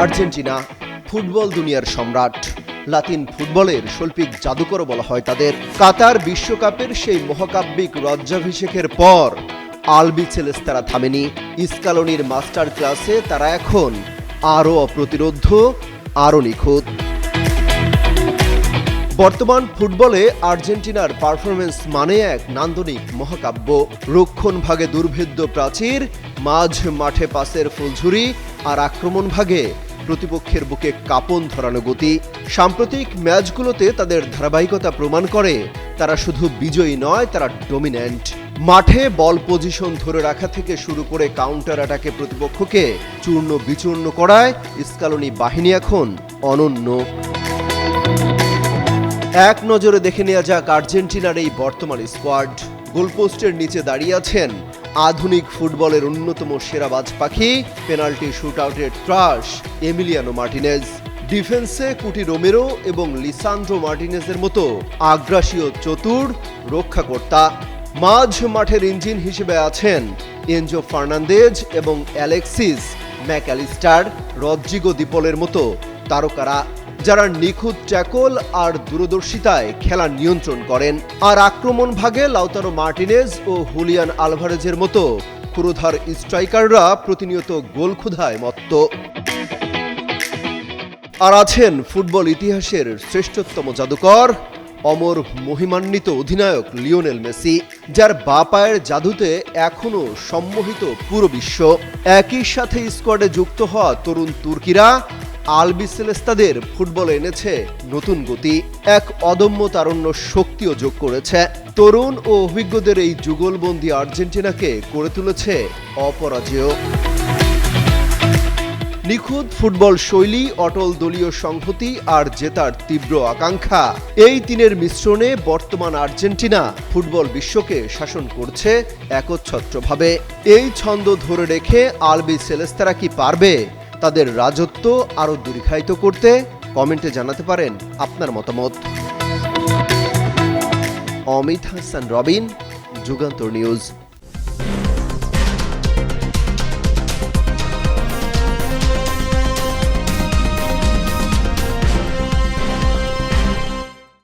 Argentina football দুনিয়ার সম্রাট, লাতিন ফুটবলের শৈল্পিক জাদুকর বলা হয় তাদের। কাতার বিশ্বকাপের সেই মহাকাব্যিক রাজ্যাভিষেকের পর আলবিসেলেস্তারা থামেনি। স্কালোনির মাস্টার ক্লাসে তারা এখন আরও অপ্রতিরোধ্য, আরও নিখুঁত। বর্তমান ফুটবলে আর্জেন্টিনার পারফরমেন্স মানে এক নান্দনিক মহাকাব্য। রক্ষণ ভাগে দুর্ভেদ্য প্রাচীর, মাঝ মাঠে পাসের ফুলঝুরি, আর আক্রমণ ভাগে প্রতিপক্ষের বুকে কাঁপন ধরানো গতি। সাম্প্রতিক ম্যাচগুলোতে তাদের ধারাবাহিকতা প্রমাণ করে তারা শুধু বিজয়ী নয়, তারা ডমিন্যান্ট। মাঠে বল পজিশন ধরে রাখা থেকে শুরু করে কাউন্টার অ্যাটাকে প্রতিপক্ষকে চূর্ণ বিচূর্ণ করায় স্কালোনি বাহিনী এখন অনন্য। এক নজরে দেখে নেওয়া যাক আর্জেন্টিনার এই বর্তমান স্কোয়াড। গোলপোস্টের নিচে দাঁড়িয়ে আছেন আধুনিক ফুটবলের অন্যতম সেরাবাজ পাখি, পেনাল্টি শুটআউটের ত্রাস এমিলিয়ানো মার্টিনেজ। ডিফেন্সে কুটি রোমেরো এবং লিসান্ড্রো মার্টিনেজের মতো আগ্রাসী ও চতুর রক্ষাকর্তা। মাঝ মাঠের ইঞ্জিন হিসেবে আছেন এনজো ফার্নান্দেজ এবং অ্যালেক্সিস ম্যাকঅ্যালিস্টার, রদ্রিগো দিপলের মতো তারকারা, যারা নিখুঁত ট্যাকল আর দূরদর্শিতায় খেলা নিয়ন্ত্রণ করেন। আর আক্রমণ ভাগে লাউতারো মার্টিনেজ ও হুলিয়ান আলভারেজের মতো পুরোধার স্ট্রাইকাররা প্রতিনিয়ত গোল ক্ষুধায় মত্ত। আর আছেন ফুটবল ইতিহাসের শ্রেষ্ঠতম জাদুকর, অমর মহিমান্বিত অধিনায়ক লিওনেল মেসি, যার বাঁ পায়ের জাদুতে এখনও সম্মোহিত পুরো বিশ্ব। একই সাথে স্কোয়াডে যুক্ত হওয়া তরুণ তুর্কিরা আলবিসেলেস্তাদের ফুটবলে এনেছে নতুন গতি, এক অদম্য তারুণ্য শক্তিও যোগ করেছে। তরুণ ও অভিজ্ঞদের এই যুগলবন্দি আর্জেন্টিনাকে করে তুলেছে অপরাজেয়। নিখুঁত ফুটবল শৈলী, অটল দলীয় সংহতি আর জেতার তীব্র আকাঙ্ক্ষা, এই তিনের মিশ্রণে বর্তমান আর্জেন্টিনা ফুটবল বিশ্বকে শাসন করছে একচ্ছত্রভাবে। এই ছন্দ ধরে রেখে আলবিসেলেস্তারা কি পারবে তাদের রাজত্ব আরও দীর্ঘায়িত করতে? কমেন্টে জানাতে পারেন আপনার মতামত। অমিত হাসান রবিন, যুগান্তর নিউজ।